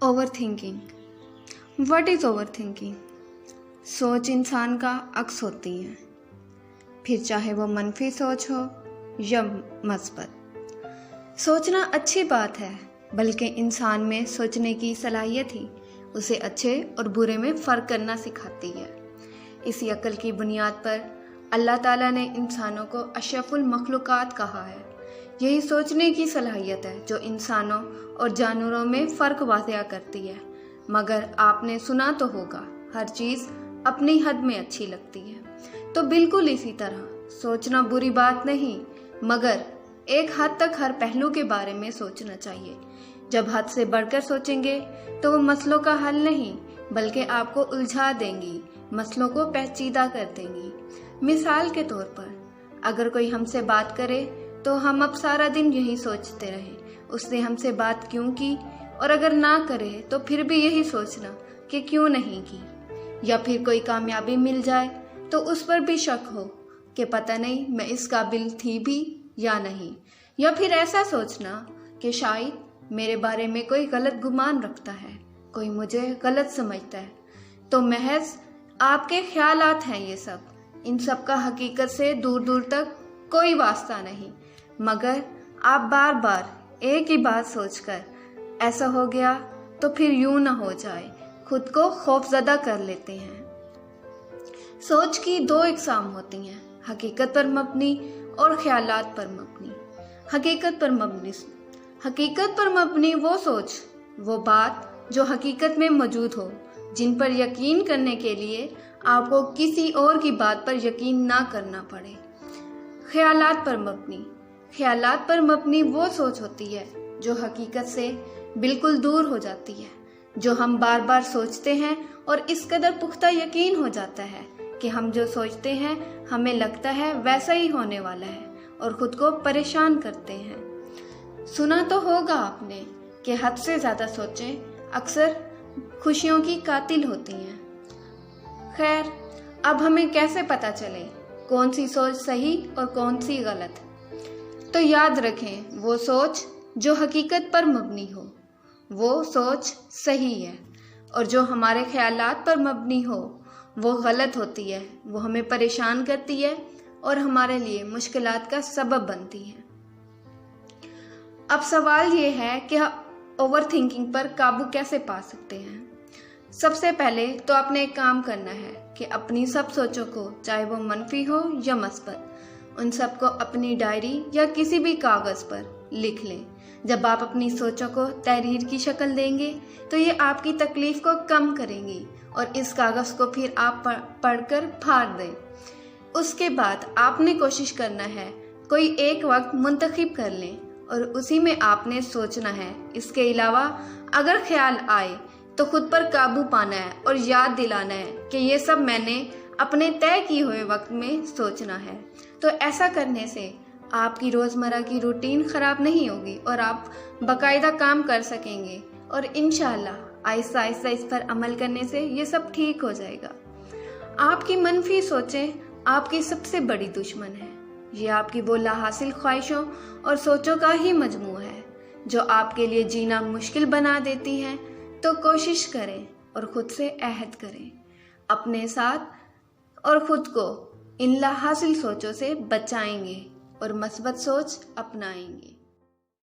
Over thinking. What is over thinking? सोच इंसान का अक्स होती है, फिर चाहे वो मनफी सोच हो या मस्बत। सोचना अच्छी बात है, बल्कि इंसान में सोचने की सलाहियत ही उसे अच्छे और बुरे में फ़र्क करना सिखाती है। इसी अक्ल की बुनियाद पर अल्लाह ताला ने इंसानों को अशरफुल मखलूक़ात कहा है। यही सोचने की सलाहियत है जो इंसानों और जानवरों में फ़र्क वाज़िया करती है। मगर आपने सुना तो होगा, हर चीज़ अपनी हद में अच्छी लगती है। तो बिल्कुल इसी तरह सोचना बुरी बात नहीं, मगर एक हद तक हर पहलू के बारे में सोचना चाहिए। जब हद से बढ़कर सोचेंगे तो वो मसलों का हल नहीं, बल्कि आपको उलझा देंगी, मसलों को पेचीदा कर देंगी। मिसाल के तौर पर, अगर कोई हमसे बात करे तो हम अब सारा दिन यही सोचते रहे उसने हमसे बात क्यों की, और अगर ना करे तो फिर भी यही सोचना कि क्यों नहीं की। या फिर कोई कामयाबी मिल जाए तो उस पर भी शक हो कि पता नहीं मैं इस काबिल थी भी या नहीं। या फिर ऐसा सोचना कि शायद मेरे बारे में कोई गलत गुमान रखता है, कोई मुझे गलत समझता है। तो महज आपके ख्यालात हैं ये सब। इन सब का हकीकत से दूर दूर तक कोई वास्ता नहीं, मगर आप बार बार एक ही बात सोचकर ऐसा हो गया तो फिर यूं ना हो जाए खुद को खौफजदा कर लेते हैं। सोच की दो इकसाम होती हैं, हकीकत पर मबनी और ख्यालात पर मबनी। हकीकत पर मबनी वो सोच, वो बात जो हकीकत में मौजूद हो, जिन पर यकीन करने के लिए आपको किसी और की बात पर यकीन ना करना पड़े। ख्यालात पर मबनी वो सोच होती है जो हकीकत से बिल्कुल दूर हो जाती है, जो हम बार बार सोचते हैं और इस कदर पुख्ता यकीन हो जाता है कि हम जो सोचते हैं हमें लगता है वैसा ही होने वाला है, और खुद को परेशान करते हैं। सुना तो होगा आपने कि हद से ज़्यादा सोचें अक्सर खुशियों की कातिल होती हैं। खैर, अब हमें कैसे पता चले कौन सी सोच सही और कौन सी गलत? तो याद रखें, वो सोच जो हकीकत पर मबनी हो वो सोच सही है, और जो हमारे ख्यालात पर मबनी हो वो गलत होती है। वो हमें परेशान करती है और हमारे लिए मुश्किलात का सबब बनती है। अब सवाल ये है कि ओवर थिंकिंग पर काबू कैसे पा सकते हैं। सबसे पहले तो आपने एक काम करना है कि अपनी सब सोचों को, चाहे वो मनफी हो या मस्बत, उन सब को अपनी डायरी या किसी भी कागज़ पर लिख लें। जब आप अपनी सोचों को तहरीर की शक्ल देंगे तो ये आपकी तकलीफ को कम करेंगी, और इस कागज़ को फिर आप पढ़कर फाड़ दें। उसके बाद आपने कोशिश करना है कोई एक वक्त मुंतखब कर लें और उसी में आपने सोचना है। इसके अलावा अगर ख्याल आए तो खुद पर काबू पाना है और याद दिलाना है कि ये सब मैंने अपने तय किए हुए वक्त में सोचना है। तो ऐसा करने से आपकी रोज़मर्रा की रूटीन ख़राब नहीं होगी और आप बाकायदा काम कर सकेंगे, और इंशाअल्लाह आहिस्ता आहिस्ता इस पर अमल करने से ये सब ठीक हो जाएगा। आपकी मनफी सोचें आपकी सबसे बड़ी दुश्मन है। ये आपकी वो लाहासिल ख्वाहिशों और सोचों का ही मजमू है जो आपके लिए जीना मुश्किल बना देती हैं। तो कोशिश करें और ख़ुद से अहद करें, अपने साथ और ख़ुद को इन लाहासिल सोचों से बचाएंगे और मस्बत सोच अपनाएंगे।